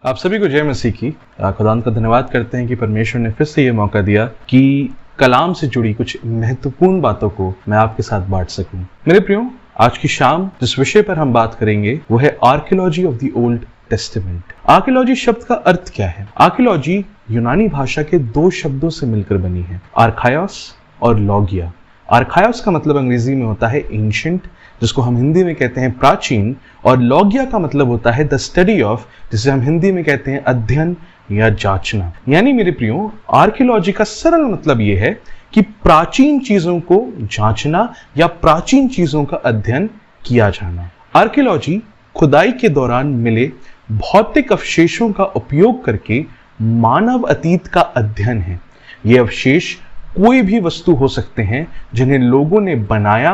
आप सभी को जय मसीह की। खुदावंद का धन्यवाद करते हैं कि परमेश्वर ने फिर से ये मौका दिया कि कलाम से जुड़ी कुछ महत्वपूर्ण बातों को मैं आपके साथ बांट सकूं। मेरे प्रियो, आज की शाम जिस विषय पर हम बात करेंगे वो है archaeology of the old testament. Archaeology शब्द का अर्थ क्या है? आर्कियोलॉजी यूनानी भाषा के दो शब्दों से मिलकर बनी है, आर्खायोस और लॉगिया। आर्खायोस का मतलब अंग्रेजी में होता है एंशिएंट, जिसको हम हिंदी में कहते हैं प्राचीन, और लॉगिया का मतलब होता है द स्टडी ऑफ, जिसे हम हिंदी में कहते हैं अध्ययन या जांचना। यानी मेरे प्रियो, आर्कियोलॉजी का सरल मतलब यह है कि प्राचीन चीजों को जांचना या प्राचीन चीजों का अध्ययन किया जाना। आर्कियोलॉजी खुदाई के दौरान मिले भौतिक अवशेषों का उपयोग करके मानव अतीत का अध्ययन है। ये अवशेष कोई भी वस्तु हो सकते हैं जिन्हें लोगों ने बनाया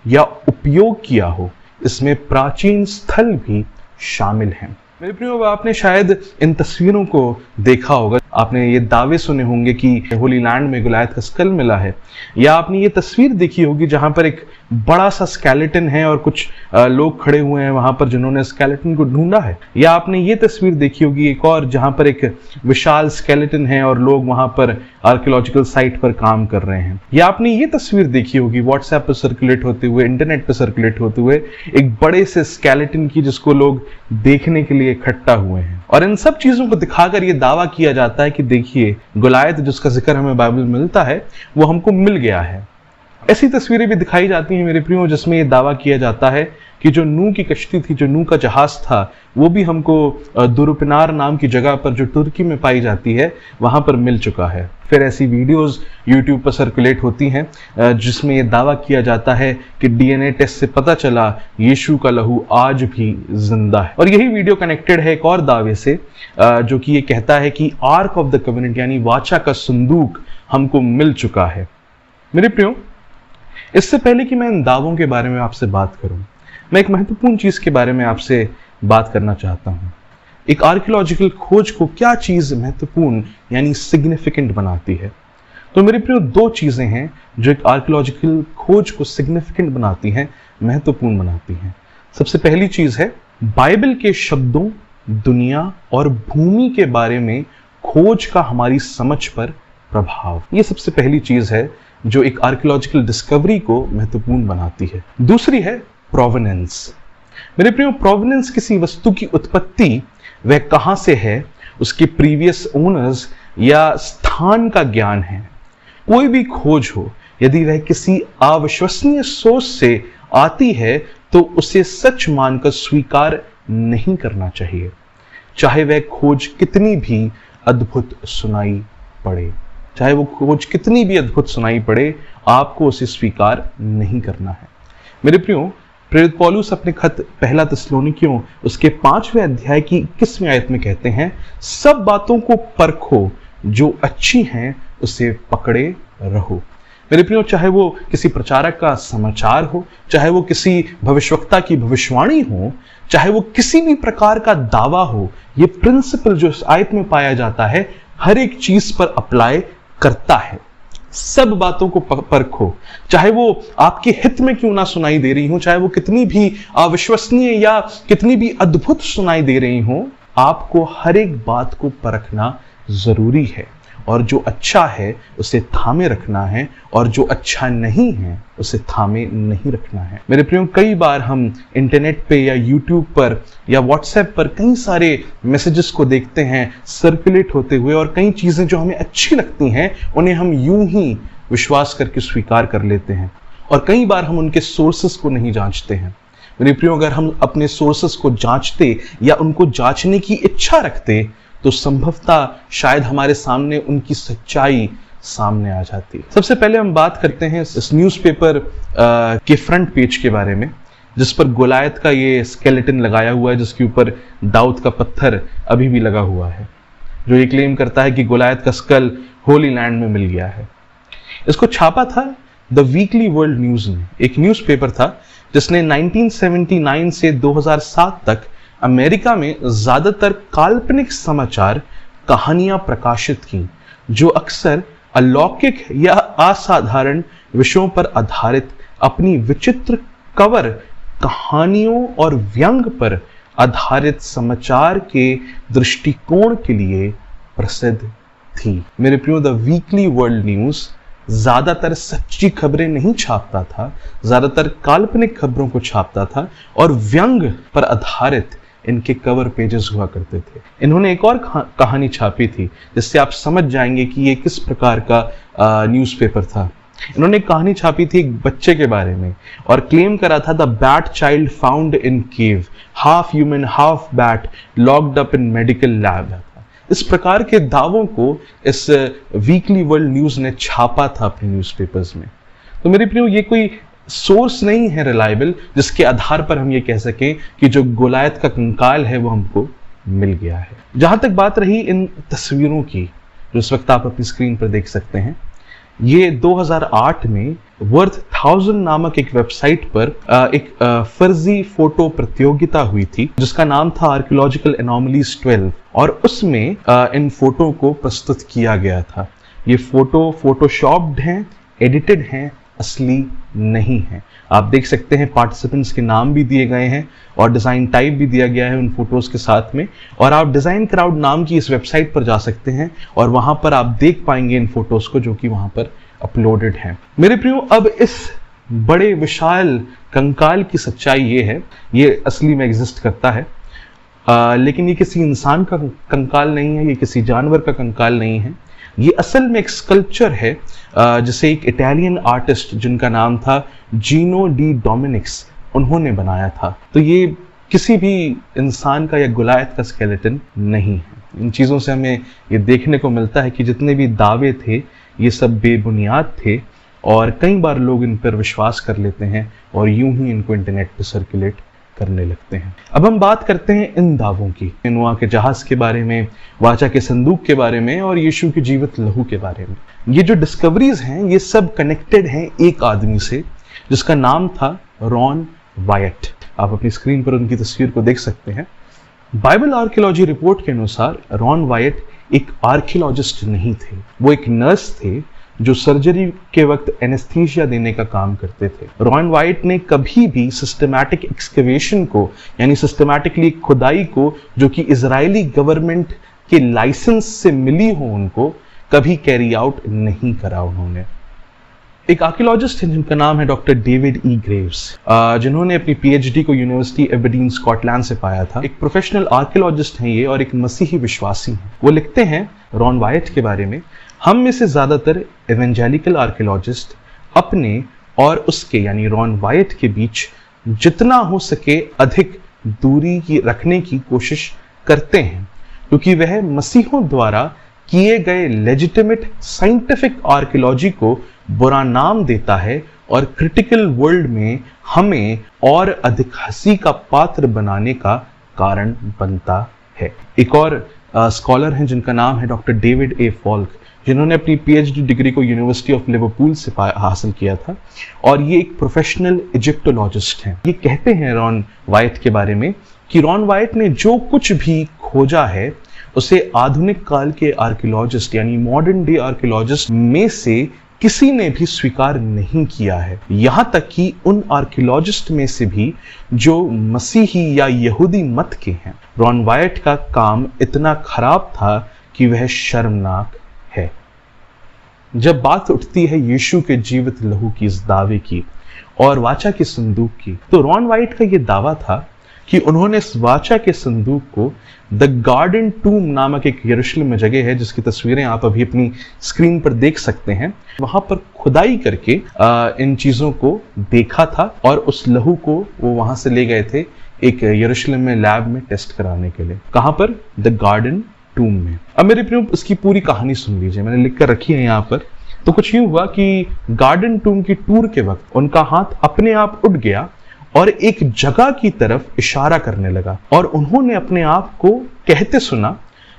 या उपयोग किया हो। इसमें प्राचीन स्थल भी शामिल हैं। मेरे प्रियो, आपने शायद इन तस्वीरों को देखा होगा। आपने ये दावे सुने होंगे कि होली लैंड में गुलायत का स्कल मिला है, या आपने ये तस्वीर देखी होगी जहां पर एक बड़ा सा स्केलेटन है और कुछ लोग खड़े हुए हैं वहां पर जिन्होंने स्केलेटन को ढूंढा है। या आपने ये तस्वीर देखी होगी एक और, जहां पर एक विशाल स्केलेटन है और लोग वहां पर आर्कियोलॉजिकल साइट पर काम कर रहे हैं। या आपने ये तस्वीर देखी होगी व्हाट्सएप पर सर्कुलेट होते हुए, इंटरनेट पर सर्कुलेट होते हुए, एक बड़े से स्केलेटन की जिसको लोग देखने के लिए इकट्ठा हुए हैं। और इन सब चीजों को दिखाकर यह दावा किया जाता है कि देखिए, गुलायत जिसका जिक्र हमें बाइबल में मिलता है वो हमको मिल गया है। ऐसी तस्वीरें भी दिखाई जाती हैं मेरे प्रियो, जिसमें यह दावा किया जाता है कि जो नूह की कश्ती थी, जो नूह का जहाज था, वो भी हमको दुरुपिनार नाम की जगह पर जो तुर्की में पाई जाती है वहां पर मिल चुका है। फिर ऐसी वीडियोस यूट्यूब पर सर्कुलेट होती हैं जिसमें यह दावा किया जाता है कि डीएनए टेस्ट से पता चला यीशु का लहू आज भी जिंदा है। और यही वीडियो कनेक्टेड है एक और दावे से जो कि ये कहता है कि आर्क ऑफ द कवेनेंट यानी वाचा का संदूक हमको मिल चुका है। मेरे प्रियो, इससे पहले कि मैं इन दावों के बारे में आपसे बात करूं, मैं एक महत्वपूर्ण चीज के बारे में आपसे बात करना चाहता हूं। एक आर्कियोलॉजिकल खोज को क्या चीज महत्वपूर्ण यानी सिग्निफिकेंट बनाती है? तो मेरे प्रियो, दो चीजें हैं जो एक आर्कियोलॉजिकल खोज को सिग्निफिकेंट बनाती हैं, महत्वपूर्ण बनाती हैं। सबसे पहली चीज है बाइबल के शब्दों, दुनिया और भूमि के बारे में खोज का हमारी समझ पर प्रभाव। ये सबसे पहली चीज है जो एक आर्कियोलॉजिकल डिस्कवरी को महत्वपूर्ण बनाती है। दूसरी है प्रोवेनेंस। मेरे प्रियो, प्रोवेनेंस किसी वस्तु की उत्पत्ति, वह कहां से है, उसके प्रीवियस ओनर्स या स्थान का ज्ञान है। कोई भी खोज हो, यदि वह किसी अविश्वसनीय सोर्स से आती है तो उसे सच मानकर स्वीकार नहीं करना चाहिए, चाहे वह खोज कितनी भी अद्भुत सुनाई पड़े। चाहे वो खोज कितनी भी अद्भुत सुनाई पड़े, आपको उसे स्वीकार नहीं करना है। मेरे प्रियो, प्रेरित पौलुस अपने खत पहला थिस्सलुनीकियों उसके 5वें अध्याय की 21वीं आयत में कहते हैं, सब बातों को परखो, जो अच्छी हैं उसे पकड़े रहो। मेरे प्रियो, चाहे वो किसी प्रचारक का समाचार हो, चाहे वो किसी भविष्यवक्ता की भविष्यवाणी हो, चाहे वो किसी भी प्रकार का दावा हो, ये प्रिंसिपल जो इस आयत में पाया जाता है हर एक चीज पर अप्लाई करता है। सब बातों को परखो, चाहे वो आपके हित में क्यों ना सुनाई दे रही हो, चाहे वो कितनी भी अविश्वसनीय या कितनी भी अद्भुत सुनाई दे रही हो, आपको हर एक बात को परखना जरूरी है। और जो अच्छा है उसे थामे रखना है, और जो अच्छा नहीं है उसे थामे नहीं रखना है। मेरे प्रियो, कई बार हम इंटरनेट पे या यूट्यूब पर या व्हाट्सएप पर कई सारे मैसेजेस को देखते हैं सर्कुलेट होते हुए, और कई चीजें जो हमें अच्छी लगती हैं उन्हें हम यूं ही विश्वास करके स्वीकार कर लेते हैं, और कई बार हम उनके सोर्सेस को नहीं जांचते हैं। मेरे प्रियो, अगर हम अपने सोर्सेस को जांचते या उनको जांचने की इच्छा रखते तो संभवतः शायद हमारे सामने उनकी सच्चाई सामने आ जाती। सबसे पहले हम बात करते हैं इस न्यूज़पेपर के फ्रंट पेज के बारे में, जिस पर गुलायत का ये स्केलेटन लगाया हुआ है, जिसके ऊपर दाऊद का पत्थर अभी भी लगा हुआ है, जो ये क्लेम करता है कि गुलायत का स्कल होली लैंड में मिल गया है। इसको छापा था द वीकली वर्ल्ड न्यूज ने, एक न्यूज़पेपर था जिसने 1979 से 2007 तक अमेरिका में ज्यादातर काल्पनिक समाचार कहानियां प्रकाशित की, जो अक्सर अलौकिक या असाधारण विषयों पर आधारित अपनी विचित्र कवर कहानियों और व्यंग पर आधारित समाचार के दृष्टिकोण के लिए प्रसिद्ध थी। मेरे प्रियो, द वीकली वर्ल्ड न्यूज ज्यादातर सच्ची खबरें नहीं छापता था, ज्यादातर काल्पनिक खबरों को छापता था और व्यंग पर आधारित इनके कवर पेजेस हुआ करते थे। इन्होंने एक और कहानी छापी थी जिससे आप समझ जाएंगे कि ये किस प्रकार का न्यूज़पेपर था। इन्होंने एक कहानी छापी थी एक बच्चे के बारे में और क्लेम करा था the bat child found in cave, half human half bat locked up in medical lab. इस प्रकार के दावों को इस वीकली वर्ल्ड न्यूज ने छापा था अपने न्यूज़पेपर्स में। तो मेरे प्रियो, ये कोई सोर्स नहीं है रिलायबल जिसके आधार पर हम ये कह सकें कि जो गोलायत का कंकाल है वो हमको मिल गया है। जहां तक बात रही इन तस्वीरों की जो इस वक्त आप अपनी स्क्रीन पर देख सकते हैं, ये 2008 में वर्थ 1000 नामक एक वेबसाइट पर एक फर्जी फोटो प्रतियोगिता हुई थी जिसका नाम था आर्कियोलॉजिकल एनोमलीज 12 और उसमें इन फोटो को प्रस्तुत किया गया था। ये फोटो फोटोशॉप्ड हैं, एडिटेड हैं, असली नहीं है। आप देख सकते हैं पार्टिसिपेंट्स के नाम भी दिए गए हैं और डिजाइन टाइप भी दिया गया है उन फोटोज के साथ में। और आप डिजाइन क्राउड नाम की इस वेबसाइट पर जा सकते हैं और वहां पर आप देख पाएंगे इन फोटोज को जो कि वहां पर अपलोडेड है। मेरे प्रियो, अब इस बड़े विशाल कंकाल की सच्चाई ये है, ये असली में एग्जिस्ट करता है, लेकिन ये किसी इंसान का कंकाल नहीं है, ये किसी जानवर का कंकाल नहीं है। ये असल में एक स्कल्पचर है जिसे एक इटालियन आर्टिस्ट जिनका नाम था जीनो डी डोमिनिक्स उन्होंने बनाया था। तो ये किसी भी इंसान का या गोलायत का स्केलेटन नहीं है। इन चीज़ों से हमें ये देखने को मिलता है कि जितने भी दावे थे ये सब बेबुनियाद थे और कई बार लोग इन पर विश्वास कर लेते हैं और यूं ही इनको इंटरनेट पर सर्कुलेट करने लगते हैं। अब हम बात करते हैं इन दावों की, नोआ के जहाज के बारे में, वाचा के संदूक के बारे में और यीशु के जीवित लहू के बारे में। ये जो डिस्कवरीज हैं ये सब कनेक्टेड हैं एक आदमी से जिसका नाम था रॉन वायट। आप अपनी स्क्रीन पर उनकी तस्वीर को देख सकते हैं। बाइबल आर्कियोलॉजी रिपोर्ट के अनुसार रॉन वायट एक आर्कियोलॉजिस्ट नहीं थे, वो एक नर्स थे जो सर्जरी के वक्त एनेस्थीसिया देने का काम करते थे। रॉन वाइट ने कभी भी सिस्टमैटिक एक्सकवेशन को यानी सिस्टमैटिकली खुदाई को जो कि इजरायली गवर्नमेंट के लाइसेंस से मिली हो उनको कभी कैरी आउट नहीं करा उन्होंने। एक आर्कियोलॉजिस्ट है जिनका नाम है डॉक्टर डेविड ई ग्रेव्स, जिन्होंने अपनी पीएचडी को यूनिवर्सिटी एबरडीन स्कॉटलैंड से पाया था। एक प्रोफेशनल आर्कियोलॉजिस्ट हैं ये और एक मसीही विश्वासी हैं। वो लिखते हैं रॉन वायट के बारे में, हम में से ज्यादातर एवेंजेलिकल आर्कियोलॉजिस्ट अपने और उसके यानी रॉन वायट के बीच जितना हो सके अधिक दूरी की रखने की कोशिश करते हैं क्योंकि वह मसीहों द्वारा किए गए लेजिटिमेट साइंटिफिक आर्कियोलॉजी को बुरा नाम देता है और क्रिटिकल वर्ल्ड में हमें और अधिक हंसी का पात्र बनाने का कारण बनता है। एक और स्कॉलर हैं जिनका नाम है डॉक्टर डेविड ए फॉल्क, जिन्होंने अपनी पीएचडी डिग्री को यूनिवर्सिटी ऑफ लिवरपूल से हासिल किया था और ये एक प्रोफेशनल इजिप्टोलॉजिस्ट हैं। ये कहते हैं रॉन वायट के बारे में कि रॉन वायट ने जो कुछ भी खोजा है उसे आधुनिक काल के आर्कियोलॉजिस्ट यानी मॉडर्न डे आर्कियोलॉजिस्ट में से किसी ने भी स्वीकार नहीं किया है। यहां तक कि उन आर्कियोलॉजिस्ट में से भी जो मसीही या यहूदी मत के हैं। रॉन वायट का काम इतना खराब था कि वह शर्मनाक है। जब बात उठती है यीशु के जीवित लहू की इस दावे की और वाचा के संदूक की, तो रॉन वाइट का यह दावा था कि उन्होंने इस वाचा के संदूक को द गार्डन टूम नामक एक यरूशलेम में जगह है जिसकी तस्वीरें आप अभी अपनी स्क्रीन पर देख सकते हैं, वहां पर खुदाई करके इन चीजों को देखा था और उस लहू को वो वहां से ले गए थे एक यरूशलेम में लैब में टेस्ट कराने के लिए। कहां पर? द गार्डन टूम में। अब मेरे प्रियो इसकी पूरी कहानी सुन लीजिए, मैंने लिख कर रखी है यहाँ पर। तो कुछ यूं हुआ कि गार्डन टूम की टूर के वक्त उनका हाथ अपने आप उठ गया और एक जगह की तरफ इशारा करने लगा और उन्होंने अपने आप को कहते सुना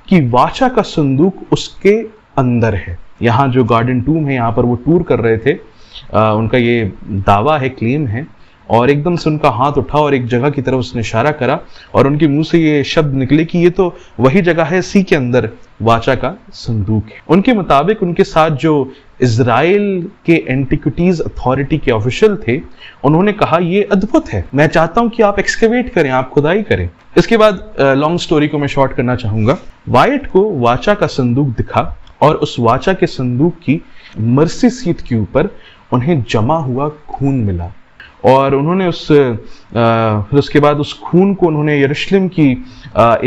कि वाचा का संदूक उसके अंदर है। यहाँ जो गार्डन टूम है यहाँ पर वो टूर कर रहे थे, उनका ये दावा है, क्लेम है और एकदम से उनका हाथ उठा और एक जगह की तरफ उसने इशारा करा और उनके मुंह से ये शब्द निकले कि ये तो वही जगह है, इसी के अंदर वाचा का संदूक है। उनके मुताबिक उनके साथ जो इजराइल के एंटिक्विटीज अथॉरिटी के ऑफिशियल थे, उन्होंने कहा ये अद्भुत है, मैं चाहता हूं कि आप एक्सकेवेट करें, आप खुदाई करें। इसके बाद लॉन्ग स्टोरी को मैं शॉर्ट करना चाहूंगा। वायट को वाचा का संदूक दिखा और उस वाचा के संदूक की मर्सी सीट के ऊपर उन्हें जमा हुआ खून मिला और उन्होंने फिर उसके बाद उस खून को उन्होंने यरूशलेम की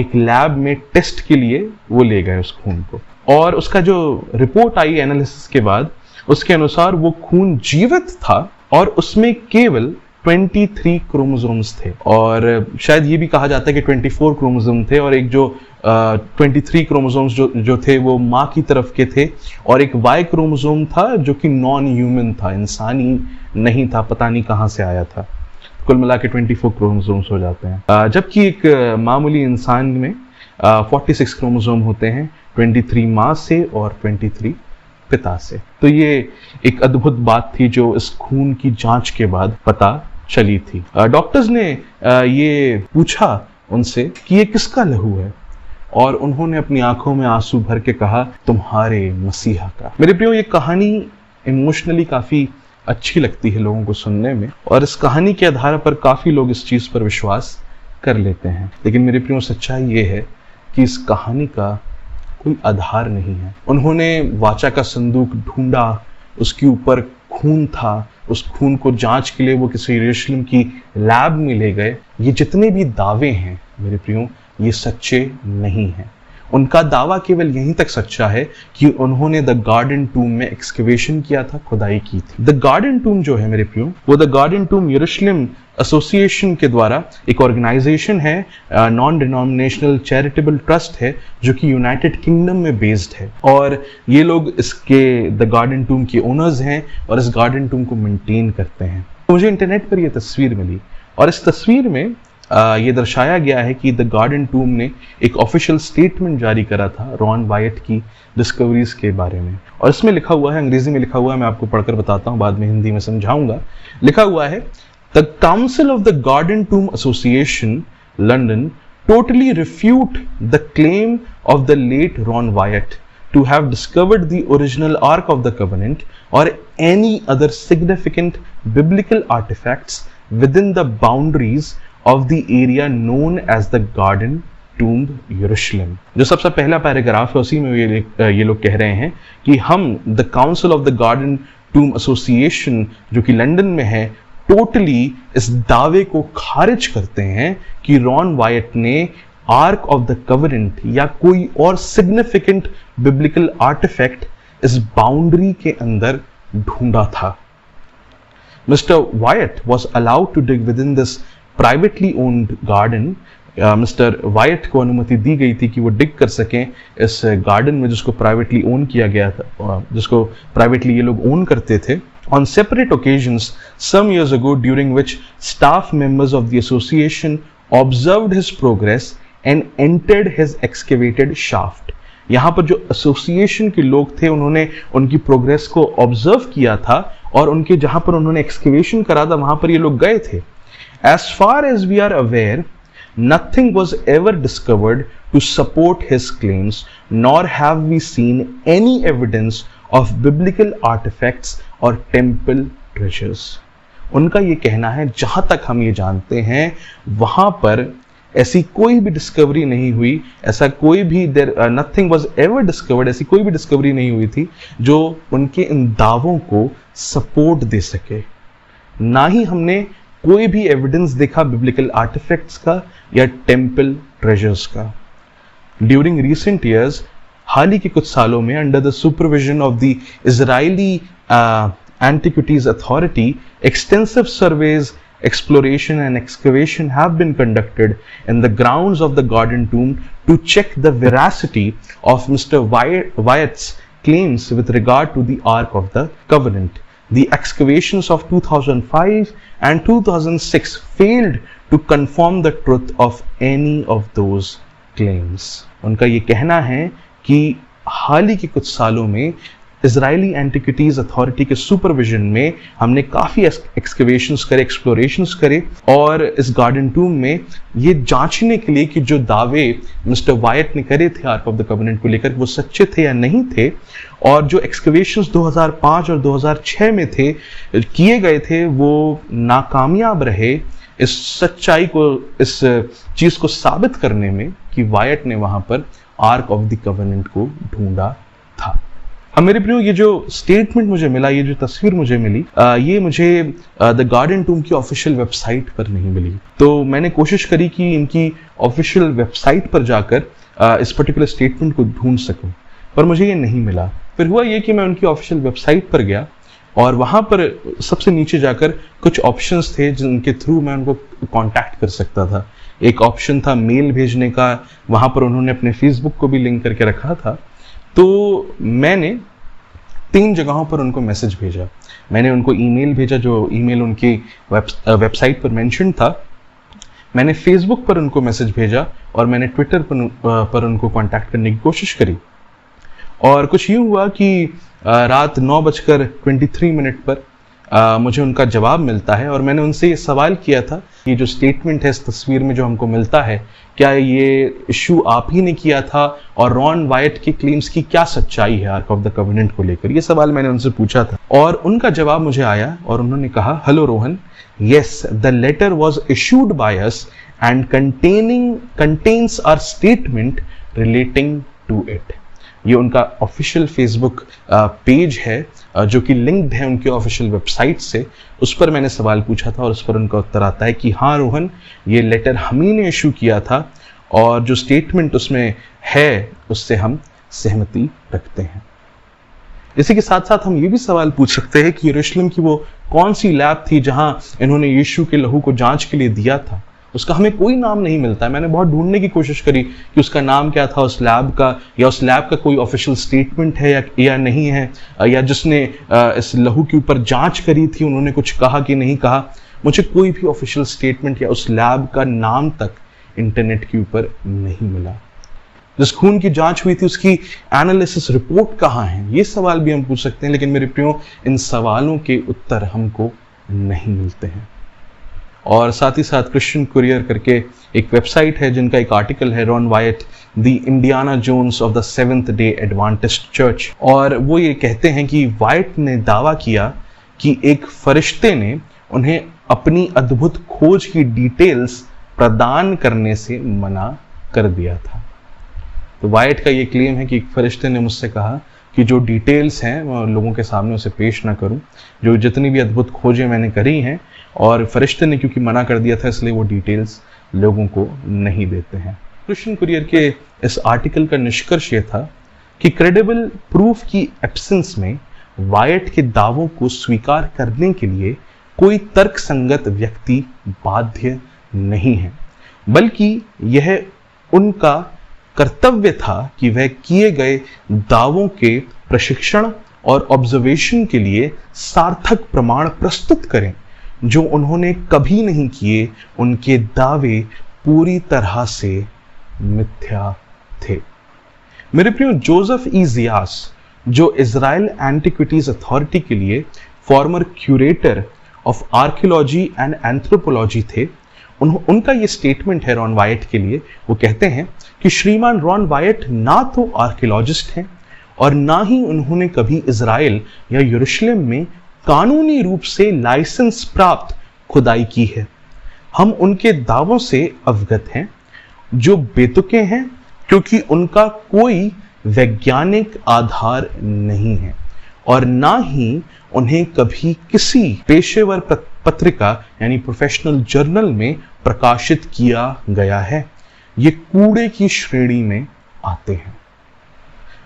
एक लैब में टेस्ट के लिए वो ले गए उस खून को, और उसका जो रिपोर्ट आई एनालिसिस के बाद, उसके अनुसार वो खून जीवित था और उसमें केवल 23 क्रोमोसोम्स थे, और शायद ये भी कहा जाता है कि 24 क्रोमोसोम थे, और एक जो 23 क्रोमोसोम्स जो थे वो माँ की तरफ के थे, और एक वाई क्रोमोसोम था जो कि नॉन ह्यूमन था, इंसानी नहीं था, पता नहीं कहाँ से आया था। कुल मिला के 24 क्रोमोसोम्स हो जाते हैं, जबकि एक मामूली इंसान में 46 क्रोमोसोम होते हैं, 23 माँ से और 23 पिता से। तो ये एक अद्भुत बात थी जो इस खून की जांच के बाद पता चली थी। डॉक्टर्स ने ये पूछा उनसे कि ये किसका लहू है, और उन्होंने अपनी आंखों में आंसू भर के कहा, तुम्हारे मसीहा का। मेरे प्रियो, ये कहानी इमोशनली काफी अच्छी लगती है लोगों को सुनने में, और इस कहानी के आधार पर काफी लोग इस चीज पर विश्वास कर लेते हैं। लेकिन मेरे प्रियो, सच्चाई ये है कि इस कहानी का कोई आधार नहीं है। उन्होंने वाचा का संदूक ढूंढा, उसके ऊपर खून था, उस खून को जांच के लिए वो किसी यरूशलेम की लैब में ले गए। ये जितने भी दावे हैं मेरे प्रियो, ये सच्चे नहीं हैं। उनका दावा केवल यहीं तक सच्चा है कि उन्होंने द गार्डन टूम में एक्सकवेशन किया था, खुदाई की थी। द गार्डन टूम जो है मेरे प्रियो, वो द गार्डन टूम यरूशलेम एसोसिएशन के द्वारा एक ऑर्गेनाइजेशन है, नॉन डिनोमिनेशनल चैरिटेबल ट्रस्ट है, जो कि यूनाइटेड किंगडम में बेस्ड है, और ये लोग इसके द गार्डन टूम के ओनर्स हैं और इस गार्डन टूम को मेंटेन करते हैं। मुझे इंटरनेट पर ये तस्वीर मिली, और इस तस्वीर में ये दर्शाया गया है कि द गार्डन टूम ने एक ऑफिशियल स्टेटमेंट जारी करा था रॉन वायट की डिस्कवरीज के बारे में, और इसमें लिखा हुआ है, अंग्रेजी में लिखा हुआ है, मैं आपको पढ़कर बताता हूँ, बाद में हिंदी में समझाऊंगा। लिखा हुआ है, the council of the garden tomb association London totally refute the claim of the late Ron Wyatt to have discovered the original Ark of the Covenant or any other significant biblical artifacts within the boundaries of the area known as the Garden Tomb Jerusalem। जो सबसे पहला paragraph है उसी में ये लोग कह रहे हैं कि हम the council of the garden tomb association जो कि लंदन में है, टोटली इस दावे को खारिज करते हैं कि रॉन वायट ने आर्क ऑफ द कवरेंट या कोई और सिग्निफिकेंट बिब्लिकल आर्टिफैक्ट इस बाउंड्री के अंदर ढूंढा था। Mister Wyatt was allowed to dig within this privately owned garden. Mister Wyatt को अनुमति दी गई थी कि वो डिग कर सकें इस गार्डन में जिसको प्राइवेटली ओन किया गया था, जिसको प्राइवेटली ये लोग ओन करते थे। On separate occasions, some years ago, during which staff members of the association observed his progress and entered his excavated shaft। यहाँ पर जो एसोसिएशन के लोग थे उन्होंने उनकी प्रोग्रेस को ऑब्जर्व किया था और उनके जहां पर उन्होंने एक्सकेवेशन करा था वहां पर ये लोग गए थे। As far as we are aware, nothing was ever discovered to support his claims, nor have we seen any evidence of biblical artifacts और टेम्पल ट्रेजर्स। उनका ये कहना है, जहां तक हम ये जानते हैं वहां पर ऐसी कोई भी डिस्कवरी नहीं हुई, ऐसा कोई भी नथिंग वाज एवर डिस्कवर्ड, ऐसी कोई भी डिस्कवरी नहीं हुई थी जो उनके इन दावों को सपोर्ट दे सके। ना ही हमने कोई भी एविडेंस देखा बिब्लिकल आर्टिफैक्ट्स का या टेम्पल ट्रेजर्स का। ड्यूरिंग रिसेंट ईयर्स, हाल ही के कुछ सालों में, under the supervision of the Israeli Antiquities Authority, extensive surveys, exploration and excavation have been conducted in the grounds of the Garden Tomb to check the veracity of Mr. Wyatt's claims with regard to the Ark of the Covenant. The excavations of 2005 and 2006 failed to confirm the truth of any of those claims. उनका ये कहना है कि हाल ही के कुछ सालों में Israeli antiquities authority के सुपरविजन में हमने काफ़ी एक्सकवेशंस करे, एक्सप्लोरेशंस करे, और इस गार्डन टूम में ये जांचने के लिए कि जो दावे मिस्टर वायट ने करे थे आर्क ऑफ द कवेनेंट को लेकर वो सच्चे थे या नहीं थे, और जो एक्सकवेशंस 2005 और 2006 में थे किए गए थे वो नाकामयाब रहे इस सच्चाई को, इस चीज को साबित करने में कि वायट ने वहां पर आर्क ऑफ द कवेनेंट को ढूंढा था। अब मेरे प्रियो, ये जो स्टेटमेंट मुझे मिला, ये जो तस्वीर मुझे मिली, ये मुझे द गार्डन टूम की ऑफिशियल वेबसाइट पर नहीं मिली। तो मैंने कोशिश करी कि इनकी ऑफिशियल वेबसाइट पर जाकर इस पर्टिकुलर स्टेटमेंट को ढूंढ सकूं, पर मुझे ये नहीं मिला। फिर हुआ ये कि मैं उनकी ऑफिशियल वेबसाइट पर गया और वहां पर सबसे नीचे जाकर कुछ ऑप्शंस थे जिनके थ्रू मैं उनको कांटेक्ट कर सकता था। एक ऑप्शन था मेल भेजने का, वहां पर उन्होंने अपने फेसबुक को भी लिंक करके रखा था। तो मैंने 3 जगहों पर उनको मैसेज भेजा। मैंने उनको ईमेल भेजा, जो ईमेल उनकी वेबसाइट पर मेंशन था। मैंने फेसबुक पर उनको मैसेज भेजा और मैंने ट्विटर पर उनको कांटेक्ट करने की कोशिश करी। और कुछ यूं हुआ कि रात 9:23 पर मुझे उनका जवाब मिलता है, और मैंने उनसे ये सवाल किया था, ये जो स्टेटमेंट है इस तस्वीर में जो हमको मिलता है, क्या ये इशू आप ही ने किया था, और रॉन वायट के क्लेम्स की क्या सच्चाई है आर्क ऑफ द कवेनेंट को लेकर? ये सवाल मैंने उनसे पूछा था और उनका जवाब मुझे आया और उन्होंने कहा, hello Rohan, yes, the letter was issued by us and contains our statement relating to it। ये उनका ऑफिशियल फेसबुक पेज है जो कि लिंक्ड है उनकी ऑफिशियल वेबसाइट से। उस पर मैंने सवाल पूछा था और उस पर उनका उत्तर आता है कि हाँ रोहन, ये लेटर हम ही ने इशू किया था और जो स्टेटमेंट उसमें है उससे हम सहमति रखते हैं। इसी के साथ साथ हम ये भी सवाल पूछ सकते हैं कि यरूशलेम की वो कौन सी लैब थी जहां इन्होंने यीशु के लहू को जांच के लिए दिया था। उसका हमें कोई नाम नहीं मिलता है। मैंने बहुत ढूंढने की कोशिश करी कि उसका नाम क्या था उस लैब का, या उस लैब का कोई ऑफिशियल स्टेटमेंट है या नहीं है, या जिसने इस लहू के ऊपर जांच करी थी उन्होंने कुछ कहा कि नहीं कहा। मुझे कोई भी ऑफिशियल स्टेटमेंट या उस लैब का नाम तक इंटरनेट के ऊपर नहीं मिला। जिस खून की जांच हुई थी उसकी एनालिसिस रिपोर्ट कहाँ है, ये सवाल भी हम पूछ सकते हैं, लेकिन मेरे प्रियो, इन सवालों के उत्तर हमको नहीं मिलते हैं। और साथ ही साथ क्रिश्चियन कुरियर करके एक वेबसाइट है जिनका एक आर्टिकल है, Ron Wyatt the Indiana Jones of the Seventh Day Adventist Church, और वो ये कहते हैं कि वायट ने दावा किया कि एक फरिश्ते ने उन्हें अपनी अद्भुत खोज की डिटेल्स प्रदान करने से मना कर दिया था। तो वायट का ये क्लेम है कि एक फरिश्ते ने मुझसे कहा कि जो डिटेल्स हैं मैं लोगों के सामने उसे पेश ना करूं, जो जितनी भी अद्भुत खोजें मैंने करी हैं, और फरिश्ते ने क्योंकि मना कर दिया था इसलिए वो डिटेल्स लोगों को नहीं देते हैं। क्रिश्चियन कुरियर के इस आर्टिकल का निष्कर्ष ये था कि क्रेडिबल प्रूफ की एब्सेंस में वायट के दावों को स्वीकार करने के लिए कोई तर्कसंगत व्यक्ति बाध्य नहीं है, बल्कि यह उनका कर्तव्य था कि वह किए गए दावों के प्रशिक्षण और ऑब्जर्वेशन के लिए सार्थक प्रमाण प्रस्तुत करें। जो उन्होंने कभी नहीं किए, उनके दावे पूरी तरह से मिथ्या थे। मेरे प्रियो, जोसेफ ई ज़ियास, जो इजराइल एंटिक्विटीज अथॉरिटी के लिए farmer curator of archaeology and anthropology थे, उनका ये स्टेटमेंट है रॉन वायट के लिए। वो कहते हैं कि श्रीमान रॉन वायट ना तो आर्कियोलॉजिस्ट हैं और ना ही उन्होंने कभी इजराइल या यरूशलेम में कानूनी रूप से लाइसेंस प्राप्त खुदाई की है। हम उनके दावों से अवगत हैं जो बेतुके हैं, क्योंकि उनका कोई वैज्ञानिक आधार नहीं है और ना ही उन्हें कभी किसी पेशेवर पत्रिका यानी प्रोफेशनल जर्नल में प्रकाशित किया गया है। ये कूड़े की श्रेणी में आते हैं।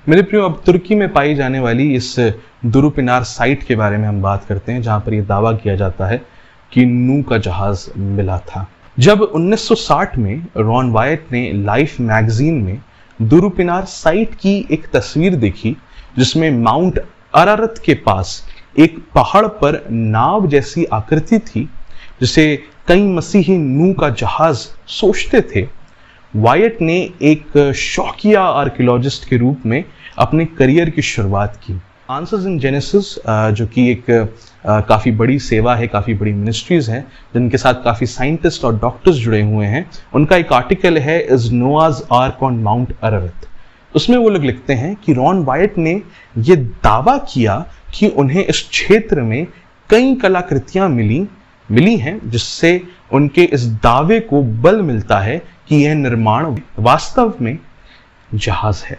मेरे प्रियो, अब तुर्की में पाई जाने वाली इस दुरुपिनार साइट के बारे में हम बात करते हैं, जहां पर यह दावा किया जाता है कि नूह का जहाज मिला था। जब 1960 में रॉन वायट ने लाइफ मैगजीन में दुरुपिनार साइट की एक तस्वीर देखी, जिसमें माउंट अरारत के पास एक पहाड़ पर नाव जैसी आकृति थी, जिसे कई मसीही नूह का जहाज सोचते थे। वायट ने एक शौकिया आर्कियोलॉजिस्ट के रूप में अपने करियर की शुरुआत की। आंसर्स इन जेनेसिस जो कि एक काफ़ी बड़ी सेवा है, काफ़ी बड़ी मिनिस्ट्रीज हैं जिनके साथ काफ़ी साइंटिस्ट और डॉक्टर्स जुड़े हुए हैं, उनका एक आर्टिकल है is नोआज arc on Mount Ararat. उसमें वो लोग लिखते हैं कि रॉन वायट ने ये दावा किया कि उन्हें इस क्षेत्र में कई कलाकृतियां मिली हैं, जिससे उनके इस दावे को बल मिलता है कि यह निर्माण वास्तव में जहाज है।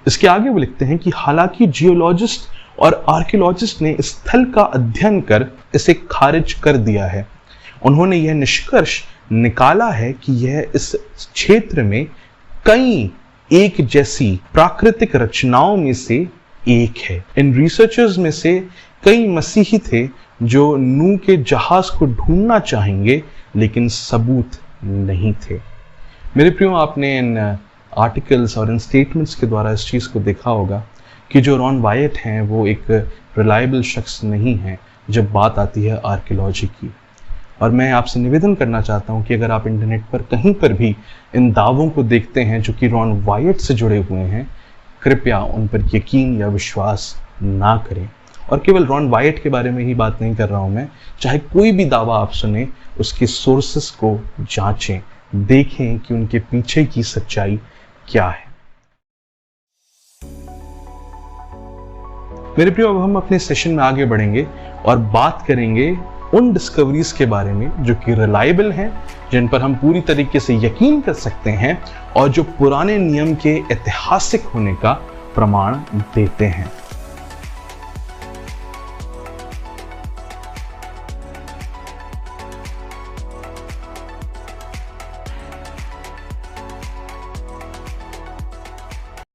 इसके आगे वो लिखते हैं कि हालांकि जियोलॉजिस्ट और आर्कियोलॉजिस्ट ने स्थल का अध्ययन कर इसे खारिज कर दिया है, उन्होंने यह निष्कर्ष निकाला है कि यह इस क्षेत्र में कई एक जैसी प्राकृतिक रचनाओं में से एक है। इन रिसर्चर्स में से कई मसीही थे जो नूह के जहाज को ढूंढना चाहेंगे, लेकिन सबूत नहीं थे। मेरे प्रियो, आपने इन आर्टिकल्स और इन स्टेटमेंट्स के द्वारा इस चीज़ को देखा होगा कि जो रॉन वायट हैं वो एक रिलायबल शख्स नहीं है जब बात आती है आर्कियोलॉजी की। और मैं आपसे निवेदन करना चाहता हूं कि अगर आप इंटरनेट पर कहीं पर भी इन दावों को देखते हैं जो कि रॉन वायट से जुड़े हुए हैं, कृपया उन पर यकीन या विश्वास ना करें। और केवल रॉन वायट के बारे में ही बात नहीं कर रहा हूं मैं, चाहे कोई भी दावा आप सुने उसके सोर्सेस को जांचें, देखें कि उनके पीछे की सच्चाई क्या है। मेरे प्रियो, अब हम अपने सेशन में आगे बढ़ेंगे और बात करेंगे उन डिस्कवरीज के बारे में जो कि रिलायबल हैं, जिन पर हम पूरी तरीके से यकीन कर सकते हैं और जो पुराने नियम के ऐतिहासिक होने का प्रमाण देते हैं।